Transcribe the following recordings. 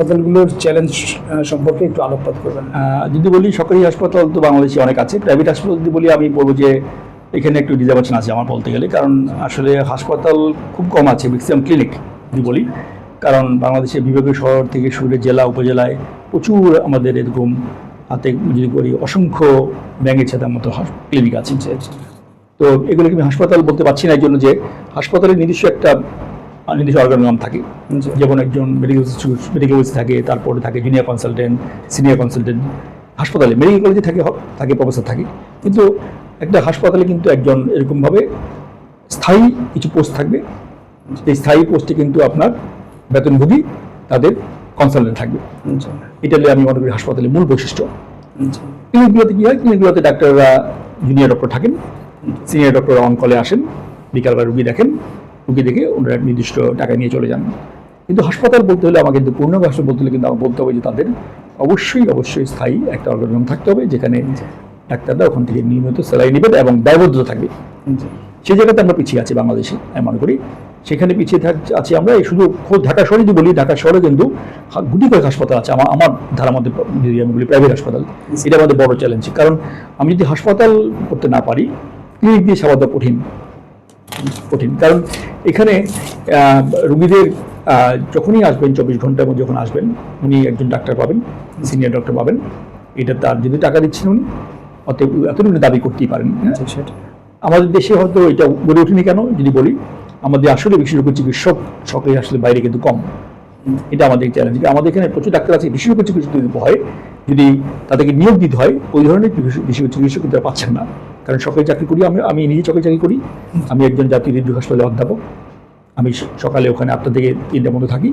হাসপাতালগুলোর challenge সম্পর্কে একটু আলোকপাত করবেন। যদি বলি সরকারি হাসপাতাল তো বাংলাদেশে অনেক আছে, প্রাইভেট হাসপাতাল যদি বলি আমি বলবো যে এখানে একটু রিজার্ভেশন আছে আমার বলতে গেলে, কারণ আসলে হাসপাতাল খুব কম আছে, ম্যাক্সিমাম ক্লিনিক যদি বলি, কারণ বাংলাদেশের বিভাগীয় শহর থেকে শুরু জেলা উপজেলায় প্রচুর আমাদের এরকম হাতে যদি করি অসংখ্য ব্যাঙের ছাতার মতো ক্লিনিক আছে। তো এগুলোকে আমি হাসপাতাল বলতে পারছি না, এই জন্য যে হাসপাতালের নিজস্ব অর্গানগ্রাম থাকে, যেমন একজন মেডিকেল অফিস থাকে, তারপরে থাকে জুনিয়র কনসালটেন্ট, সিনিয়র কনসালটেন্ট। হাসপাতালে মেডিকেল কলেজে থাকে প্রফেসর থাকে, কিন্তু একটা হাসপাতালে কিন্তু একজন এরকমভাবে স্থায়ী কিছু পোস্ট থাকবে। এই স্থায়ী পোস্টে কিন্তু আপনার বেতনভোগী তাদের কনসালটেন্ট থাকবে। এটা হলে আমি মনে করি হাসপাতালের মূল বৈশিষ্ট্য। ক্লিনিকগুলোতে কী হয়, ক্লিনিকগুলোতে ডাক্তাররা জুনিয়র ডক্টর থাকেন, সিনিয়র ডক্টর অন কলে আসেন, বিকালবেলা রুগী দেখেন, রুগী দেখে ওনারা নির্দিষ্ট টাকা নিয়ে চলে যান। কিন্তু হাসপাতাল বলতে হলে আমাকে কিন্তু পূর্ণাঙ্গ হাসপাতাল বলতে হলে কিন্তু আমার বলতে হবে যে তাদের অবশ্যই স্থায়ী একটা অর্গানগ্রাম থাকতে হবে, যেখানে ডাক্তাররা ওখান থেকে নিয়মিত স্যালারি নেবেন এবং দায়বদ্ধতা থাকবে। সেই জায়গাতে আমরা পিছিয়ে আছি বাংলাদেশে, আমি মনে করি সেখানে পিছিয়ে আছি আমরা। শুধু ঢাকা শহরে যদি বলি, ঢাকা শহরে কিন্তু গুটি কয়েক হাসপাতাল আছে আমার ধারার মধ্যে, যদি আমি বলি প্রাইভেট হাসপাতাল, এটা আমাদের বড় চ্যালেঞ্জ। কারণ আমি যদি হাসপাতাল করতে না পারি, ক্লিনিক দিয়ে সেবা দেওয়া কঠিন। কারণ এখানে রুগীদের যখনই আসবেন 24 ঘন্টার মধ্যে যখন আসবেন, উনি একজন ডাক্তার পাবেন, সিনিয়র ডক্টর পাবেন। এটা তার যদি টাকা দিচ্ছেন উনি, অতএব এতটুকু দাবি করতেই পারেন। সেটা আমাদের দেশে হয়তো এটা গড়ে ওঠেনি কেন যদি বলি, আমাদের আসলে বিশেষজ্ঞ চিকিৎসক সরকারি আসলে বাইরে কিন্তু কম। এটা আমাদের চ্যালেঞ্জ। আমাদের এখানে প্রচুর ডাক্তার আছে, বিশেষজ্ঞ চিকিৎসক যদি হয়, যদি তাদেরকে নিয়োগ দিতে হয়, ওই ধরনের বিশেষজ্ঞ চিকিৎসক কিন্তু পাচ্ছেন না। কারণ সরকারি চাকরি করি, আমি নিজে সরকারি চাকরি করি। আমি একজন জাতীয় হৃদরোগ হাসপাতালে অধ্যাপক। আমি সকালে ওখানে 8টা থেকে 3টার মধ্যে থাকি,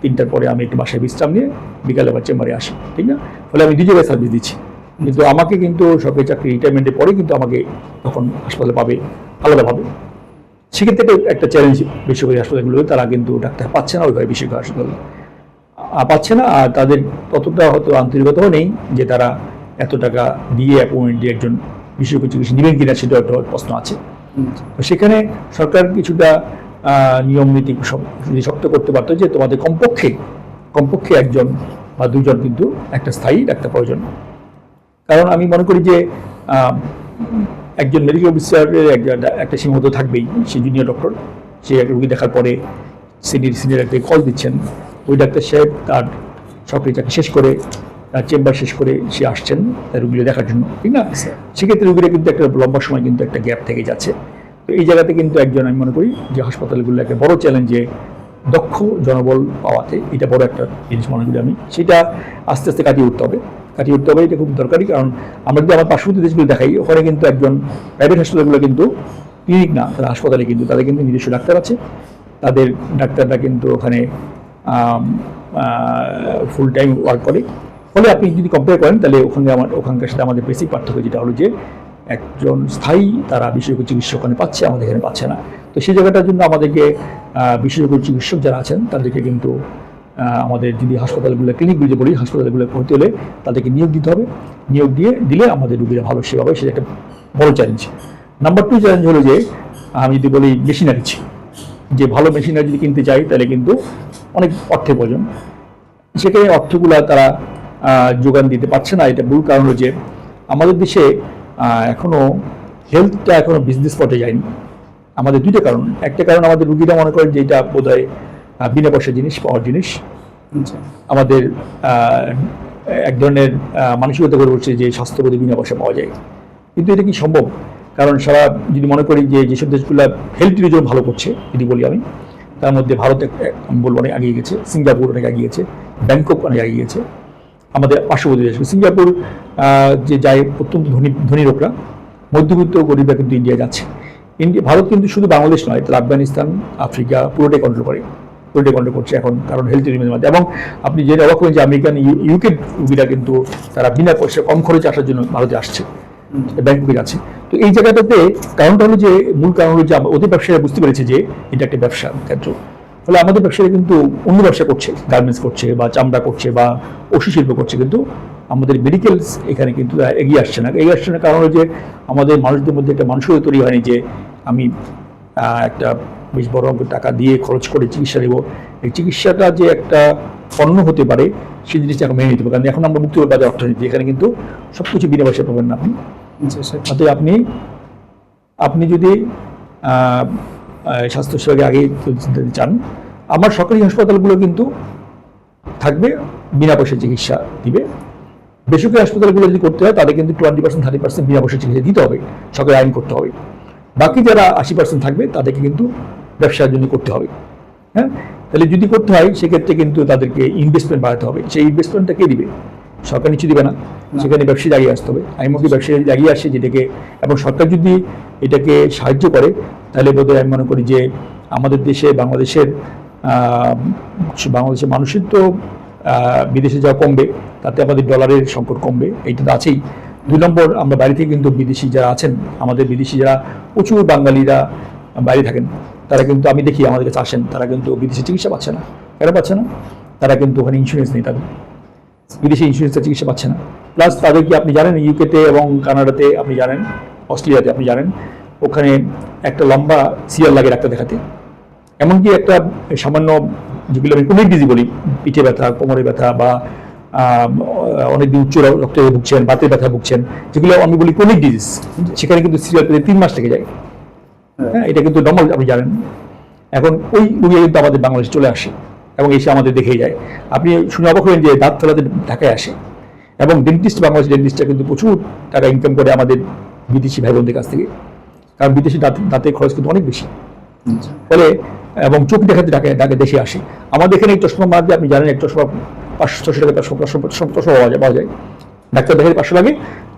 3টার পরে আমি একটু বাসায় বিশ্রাম নিয়ে বিকালে আবার চেম্বারে আসি, ঠিক না? ফলে আমি 2 জায়গায় সার্ভিস দিচ্ছি। কিন্তু আমাকে কিন্তু সরকারি চাকরি রিটায়ারমেন্টের পরে কিন্তু আমাকে তখন হাসপাতালে পাবে আলাদাভাবে। সেক্ষেত্রে একটা চ্যালেঞ্জ বেসরকারি হাসপাতালগুলো, তারা কিন্তু ডাক্তার পাচ্ছে না, ওইভাবে বেসরকারি হাসপাতাল পাচ্ছে না। আর তাদের ততটা হয়তো আন্তরিকতাও নেই যে তারা এত টাকা দিয়ে অ্যাপয়েন্টমেন্ট দিয়ে একজন বিশেষজ্ঞ চিকিৎসা নেবেন কিনা, সেটা একটা প্রশ্ন আছে। তো সেখানে সরকার কিছুটা নিয়ম নীতি যদি শক্ত করতে পারতো যে তোমাদের কমপক্ষে 1জন বা 2জন কিন্তু একটা স্থায়ী ডাক্তার প্রয়োজন। কারণ আমি মনে করি যে একজন মেডিকেল অফিসারের একটা সীমাবদ্ধ থাকবেই। সে জুনিয়র ডক্টর, সে রুগী দেখার পরে সিনিয়র একটা কল দিচ্ছেন, ওই ডাক্তার সাহেব তার সরকারি চাকরি শেষ করে, তার চেম্বার শেষ করে সে আসছেন তার রুগীরা দেখার জন্য, ঠিক না? সেক্ষেত্রে রুগীরা কিন্তু একটা লম্বা সময় কিন্তু একটা গ্যাপ থেকে যাচ্ছে। তো এই জায়গাতে কিন্তু আমি মনে করি যে হাসপাতালগুলো একটা বড় চ্যালেঞ্জে দক্ষ জনবল পাওয়াতে, এটা বড় একটা জিনিস মনে করি আমি। সেটা আস্তে আস্তে কাটিয়ে উঠতে হবে, এটা খুব দরকারি। কারণ আমরা যদি আমার পার্শ্ববর্তী দেশগুলো দেখাই, ওখানে কিন্তু একজন প্রাইভেট হাসপাতালগুলো কিন্তু ক্লিনিক না, তারা হাসপাতালে কিন্তু তাদের কিন্তু নিজস্ব ডাক্তার আছে। তাদের ডাক্তাররা কিন্তু ওখানে ফুল টাইম ওয়ার্ক করে। ফলে আপনি যদি কম্পেয়ার করেন, তাহলে ওখানকার সাথে আমাদের বেসিক পার্থক্য যেটা হলো যে একজন স্থায়ী তারা বিশেষজ্ঞ চিকিৎসক ওখানে পাচ্ছে, আমাদের এখানে পাচ্ছে না। তো সেই জায়গাটার জন্য আমাদেরকে বিশেষজ্ঞ চিকিৎসক যারা আছেন তাদেরকে কিন্তু আমাদের যদি হাসপাতালগুলো ক্লিনিকগুলো যে বলি, হাসপাতালগুলো করতে হলে তাদেরকে নিয়োগ দিতে হবে। নিয়োগ দিলে আমাদের রুগীরা ভালো সেবা পাবে, সেটা একটা বড় চ্যালেঞ্জ। নাম্বার 2 চ্যালেঞ্জ হলো যে আমি যদি বলি মেশিনারি, যে ভালো মেশিনারি যদি কিনতে চাই তাহলে কিন্তু অনেক অর্থের প্রয়োজন। সেখানে অর্থগুলো তারা যোগান দিতে পারছে না। এটা মূল কারণ হলো যে আমাদের দেশে এখনও হেলথটা এখনও বিজনেস পথে যায়নি। আমাদের 2টা কারণ। একটা কারণ, আমাদের রুগীরা মনে করেন যে এটা বোধহয় বিনা পয়সা পাওয়ার জিনিস। আমাদের এক ধরনের মানসিকতা করে উঠছে যে স্বাস্থ্য বোধে বিনা পয়সা পাওয়া যায়, কিন্তু এটা কি সম্ভব? কারণ সারা যদি মনে করি যে যেসব দেশগুলো হেলথ ট্যুরিজম ভালো করছে যদি বলি আমি, তার মধ্যে ভারত আমি বলবো অনেক এগিয়ে গেছে, সিঙ্গাপুর অনেক এগিয়ে গেছে, ব্যাংকক অনেক এগিয়ে গেছে। আমাদের পার্শ্ববর্তী দেশ সিঙ্গাপুর যে যায় অত্যন্ত ধনী লোকরা, মধ্যবিত্ত গরিবরা কিন্তু ইন্ডিয়া যাচ্ছে। ভারত কিন্তু শুধু বাংলাদেশ নয়, তারা আফগানিস্তান, আফ্রিকা পুরোটাই কন্ট্রোল করছে এখন, কারণ হেলথ ট্যুরিজমের মধ্যে। এবং আপনি যেটা অবাক করেন যে আমেরিকান ইউকে রুগীরা কিন্তু তারা বিনা পয়সা কম খরচে আসার জন্য ভারতে আসছে, ব্যাংককের আছে। তো এই জায়গাটাতে কারণটা হলো যে মূল কারণ হলো যে ওদের ব্যবসায়ীরা বুঝতে পেরেছে যে এটা একটা ব্যবসা ক্ষেত্র। ফলে আমাদের ব্যবসায়ীরা কিন্তু অন্য ব্যবসা করছে, গার্মেন্টস করছে বা চামড়া করছে বা ওষুধ শিল্প করছে, কিন্তু আমাদের মেডিকেলস এখানে কিন্তু এগিয়ে আসছে না। কারণ হলো যে আমাদের মানুষদের মধ্যে একটা মানসিকতা তৈরি হয়নি যে আমি একটা বেশ বড় অঙ্কের টাকা দিয়ে খরচ করে চিকিৎসা নেব। এই চিকিৎসাটা যে একটা পণ্য হতে পারে সেই জিনিসটা এখন মেনে নিতে হবে, কারণ এখন আমরা মুক্ত বাজার অর্থনীতি, এখানে কিন্তু সব কিছু বিনা পয়সায় পাবেন না আপনি। অতএব আপনি যদি স্বাস্থ্যসেবাকে আগে চান, আমার সরকারি হাসপাতালগুলো কিন্তু থাকবে বিনা পয়সা চিকিৎসা দিবে। বেসরকারি হাসপাতালগুলো যদি করতে হয় তাদের কিন্তু 20% 30% বিনা পয়সা চিকিৎসা দিতে হবে, সরকারি আইন করতে হবে। বাকি যারা 80% থাকবে তাদেরকে কিন্তু ব্যবসার জন্য করতে হবে। হ্যাঁ, তাহলে যদি করতে হয় সেক্ষেত্রে কিন্তু তাদেরকে ইনভেস্টমেন্ট বাড়াতে হবে। সেই ইনভেস্টমেন্টটা কে দিবে? সরকার নিশ্চয় দিবে না, সেখানে ব্যবসায়ী জাগিয়ে আসতে হবে। আমি মনে করি ব্যবসায়ী জাগিয়ে আসে যেটাকে, এবং সরকার যদি এটাকে সাহায্য করে তাহলে বোধহয় আমি মনে করি যে আমাদের দেশে বাংলাদেশের মানুষের তো বিদেশে যাওয়া কমবে, তাতে আমাদের ডলারের সংকট কমবে, এইটা তো আছেই। 2 নম্বর, আমরা বাইরে থেকে কিন্তু বিদেশি যারা আছেন, আমাদের বিদেশি যারা প্রচুর বাঙালিরা বাইরে থাকেন, তারা কিন্তু আমি দেখি আমাদের কাছে আসেন, তারা কিন্তু বিদেশি চিকিৎসা পাচ্ছে না। কেন পাচ্ছে না? তারা কিন্তু ওখানে ইন্স্যুরেন্স নেই, তাদের বিদেশি ইন্স্যুরেন্সের চিকিৎসা পাচ্ছে না। প্লাস তাদেরকে আপনি জানেন ইউকেতে এবং কানাডাতে, আপনি জানেন অস্ট্রেলিয়াতে, আপনি জানেন ওখানে একটা লম্বা সিরিয়াল লাগে ডাক্তার দেখাতে। এমনকি একটা সামান্য যেগুলো আমি ক্রনিক ডিজিজ বলি, পিঠে ব্যথা, কোমরে ব্যথা, বা অনেকদিন উচ্চ রক্তে ভুগছেন, বাতের ব্যথা ভুগছেন, যেগুলো আমি বলি ক্রনিক ডিজিজ, সেখানে কিন্তু সিরিয়াল পেতে 3 মাস লেগে যায়। হ্যাঁ, এটা কিন্তু নর্মাল, আপনি জানেন। এখন ওই রোগী কিন্তু আমাদের বাংলাদেশে চলে আসে এবং এসে আমাদের দেখেই যায়। আপনি শুনে অবাক হবেন যে দাঁত ফেলাতে ঢাকায় আসে, এবং ডেন্টিস্ট, বাংলাদেশ ডেন্টিস্টরা কিন্তু প্রচুর টাকা ইনকাম করে আমাদের বিদেশি ভাই বোনদের কাছ থেকে, কারণ বিদেশি দাঁতের খরচ কিন্তু অনেক বেশি। ফলে এবং চোখ দেখাতে ঢাকা দেশে আসে। আমাদের এখানে এই চশমা মারতে, আপনি জানেন এক চশমা 500-600 টাকা চশমা পাওয়া যায়। ডাক্তার দেখাতে 500 লাগে,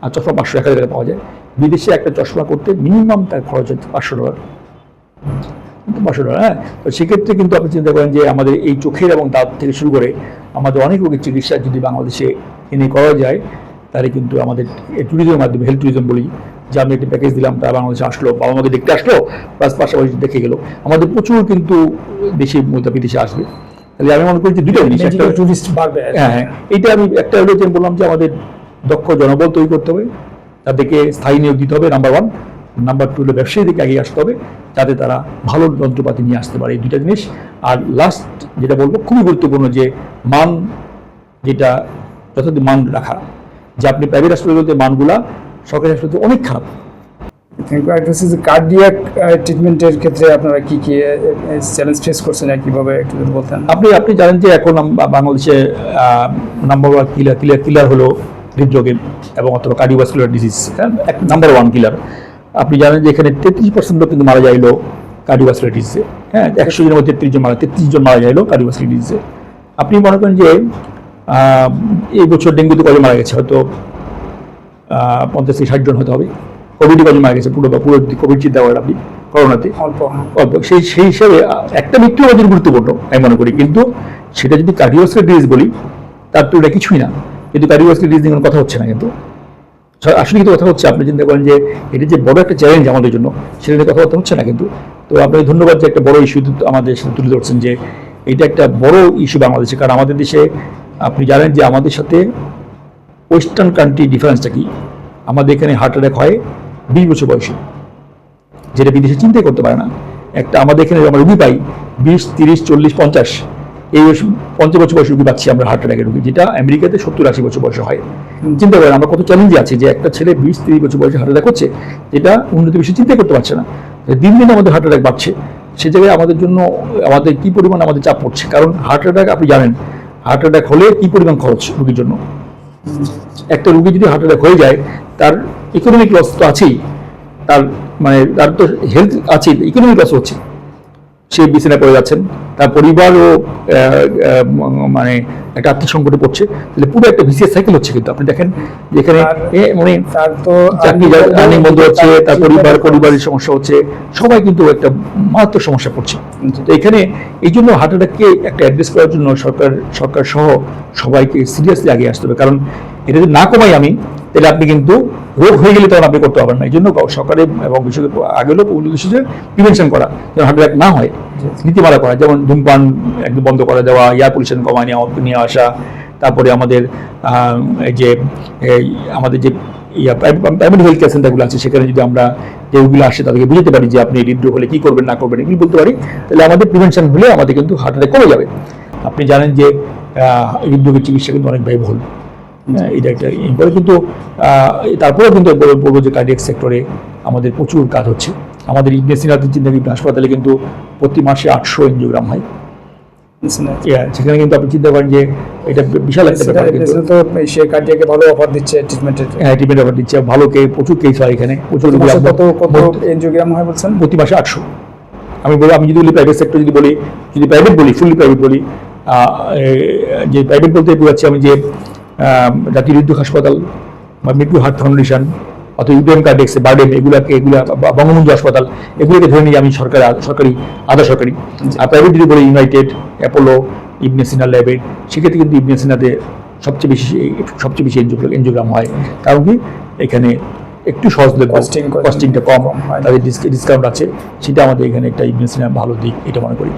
আর চশমা 500-1000 টাকা পাওয়া যায়। বিদেশে একটা চশমা করতে মিনিমাম তার খরচ হচ্ছে $500। হ্যাঁ, তো সেক্ষেত্রে কিন্তু আপনি চিন্তা করেন যে আমাদের এই চোখের এবং দাঁত থেকে শুরু করে আমাদের অনেক রোগের চিকিৎসা যদি বাংলাদেশে এনে করা যায়, তাহলে কিন্তু আমাদের ট্যুরিজমের মাধ্যমে, হেলথ ট্যুরিজম বলি, যে আমি একটা প্যাকেজ দিলাম, তারা বাংলাদেশে আসলো, বাবা মাকে দেখতে আসলো, প্লাস পাশাপাশি দেখে গেল, আমাদের প্রচুর কিন্তু দেশি মুদ্রা বিদেশে আসবে। তাহলে আমি মনে করি যে দুটো জিনিস, একটা টুরিস্ট বাড়বে। হ্যাঁ, এইটা আমি একটা হলো যে বললাম যে আমাদের দক্ষ জনবল তৈরি করতে হবে, তাদেরকে স্থায়ী নিয়োগ দিতে হবে, নাম্বার 1। নাম্বার 2 হলো ব্যবসায়ীদেরকে এগিয়ে আসতে হবে, যাতে তারা ভালো যন্ত্রপাতি নিয়ে আসতে পারে, এই 2টা জিনিস। আর লাস্ট যেটা বলবো, খুবই গুরুত্বপূর্ণ, যে মান, যেটা যথাযথ মান রাখা, যে আপনি প্রাইভেট হাসপাতালগুলোতে মানগুলা সরকারি হাসপাতালে অনেক খারাপ। কার্ডিয়াক ট্রিটমেন্টের ক্ষেত্রে আপনারা কি কি চ্যালেঞ্জ ফেস করছেন, কিভাবে একটু বলতেন? আপনি জানেন যে এখন বাংলাদেশে নাম্বার 1 কিলার হলো হৃদরোগে এবং অথবা কার্ডিওভাস্কুলার ডিজিজ, নাম্বার 1 কিলার। আপনি জানেন যে এখানে 33% লোক কিন্তু মারা যাইলো কার্ডিওভাস্কুলার ডিজিজে। হ্যাঁ, 100 জনের মধ্যে 33 জন মারা যাইলো কার্ডিওভাস্কুলার ডিজিজে। আপনি মনে করেন যে এই বছর ডেঙ্গুতে কজন মারা গেছে? হয়তো 50-60 জন হতে হবে। কোভিডে কজন মারা গেছে? পুরো কোভিড চিন্তা করেন আপনি, করোনাতে অল্প। সেই হিসাবে একটা মৃত্যু আমাদের গুরুত্বপূর্ণ আমি মনে করি, কিন্তু সেটা যদি কার্ডিওভাস্কুলার ডিজিজ বলি, তার তো এটা কিছুই না। কিন্তু কার্ডিওভাস্কুলার ডিজিজ নিয়ে কোনো কথা হচ্ছে না, কিন্তু আসলে কিন্তু কথা হচ্ছে, আপনি চিন্তা করেন যে এটা যে বড় একটা চ্যালেঞ্জ আমাদের জন্য, সেটা নিয়ে কথাবার্তা হচ্ছে না কিন্তু। তো আপনাকে ধন্যবাদ যে একটা বড় ইস্যু আমাদের সাথে তুলে ধরছেন, যে এটা একটা বড় ইস্যু বাংলাদেশে। কারণ আমাদের দেশে আপনি জানেন যে আমাদের সাথে ওয়েস্টার্ন কান্ট্রি ডিফারেন্সটা কি। আমাদের এখানে হার্ট অ্যাটাক হয় 20 বছর বয়সে, যেটা বিদেশে চিন্তাই করতে পারে না। একটা আমাদের এখানে আমরা রুগী পাই 20, 30, 40, 50, এই 50 বছর বয়সে রুগী পাচ্ছি আমরা হার্ট অ্যাটাকের রুগী, যেটা আমেরিকাতে 70-80 বছর বয়সে হয়। চিন্তা করেন আমরা কত চ্যালেঞ্জে আছি, যে একটা ছেলে 20-30 বছর বয়সে হার্ট অ্যাটাক হচ্ছে, যেটা উন্নত বিশ্বে চিন্তাই করতে পারছে না। দিন দিন আমাদের হার্ট অ্যাটাক বাড়ছে, সে জায়গায় আমাদের জন্য আমাদের কি পরিমাণ আমাদের চাপ পড়ছে। কারণ হার্ট অ্যাটাক, আপনি জানেন হার্ট অ্যাটাক হলে কি পরিমাণ খরচ রুগীর জন্য। একটা রুগী যদি হার্ট অ্যাটাক হয়ে যায়, তার ইকোনমিক লস তো আছেই, তার তার তো হেলথ আছে, ইকোনমিক লস হচ্ছে, সে বিছানায় পড়ে যাচ্ছেন, তার পরিবারও একটা আর্থিক সংকটে পড়ছে। তাহলে পুরো একটা ভিসিয়াস সাইকেল হচ্ছে। কিন্তু আপনি দেখেন যেখানে তার তো আর্নিং বন্ধ হচ্ছে, তার পরিবারের সমস্যা হচ্ছে, সবাই কিন্তু একটা মারাত্মক সমস্যা পড়ছে। তো এখানে এই জন্য হার্ট অ্যাটাককে একটা অ্যাড্রেস করার জন্য সরকার সহ সবাইকে সিরিয়াসলি আগে আসতে হবে। কারণ এটা যদি না কমাই আমি, তাহলে আপনি কিন্তু রোগ হয়ে গেলে তখন আপনি করতে পারবেন না। এই জন্য সরকারের এবং বিশেষ আগে হলো উদ্দেশ্য যে প্রিভেনশন করা, যেন হার্ট অ্যাটাক না হয়, নীতিমালা করা, যেমন ধূমপান একদম বন্ধ করে দেওয়া, এয়ার পলিউশন কমায় নিয়ে আসা, তারপরে আমাদের আমাদের যে প্রাইমারি হেলথ কেয়ার সেন্টারগুলো আছে, সেখানে যদি আমরা যেগুলো আসে তাদেরকে বুঝতে পারি যে আপনি হৃদরোগ হলে কী করবেন না করবেন, এগুলো বলতে পারি, তাহলে আমাদের প্রিভেনশন হলে আমাদের কিন্তু হার্ট অ্যাটাক কমে যাবে। আপনি জানেন যে হৃদরোগের চিকিৎসা কিন্তু অনেক ব্যয়বহুল। এটা একটা বলে, কিন্তু তারপরেও কিন্তু বলবো যে কার্ডিয়াক সেক্টরে আমাদের প্রচুর কাজ হচ্ছে। আমাদের ইবনে সিনা চিন্তাবিদ হাসপাতালে কিন্তু প্রতি মাসে 800 এনজিওগ্রাম হয়। সেখানে কিন্তু আপনি চিন্তা করেন যে এটা বিশাল একটা ব্যাপার। কিন্তু তো সে কার্ডিয়াকে ভালো অফার দিচ্ছে ট্রিটমেন্টের। ট্রিটমেন্ট অফার দিচ্ছে, ভালো প্রচুর কেস হয় এখানে, প্রচুর কত এনজিওগ্রাম হয় বলছেন? প্রতি মাসে 800। আমি যদি বলি প্রাইভেট সেক্টর, যদি প্রাইভেট বলি, ফুললি প্রাইভেট বলি, যে প্রাইভেট বলতে বোঝাচ্ছি আমি যে জাতীয় হৃদরোগ হাসপাতাল বা মিরপুর হার্ট ফাউন্ডেশন অথবা ইউপিএম কার্ডেক্স, বার্ডেম, এগুলা বঙ্গবন্ধু হাসপাতাল, এগুলোকে ধরে নিয়ে আমি সরকারি আধা সরকারি। আর প্রাইভেট যদি বলি ইউনাইটেড, অ্যাপোলো, ইবনে সিনা ল্যাবের, সেক্ষেত্রে কিন্তু ইবনে সিনাতে সবচেয়ে বেশি এনজিওগ্রাম হয়। কারণ কি এখানে একটু সহজলভ্য, কস্টিংটা কম, তাদের ডিসকাউন্ট আছে, সেটা আমাদের এখানে একটা ইবনে সিনা ভালো দিক, এটা মনে করি।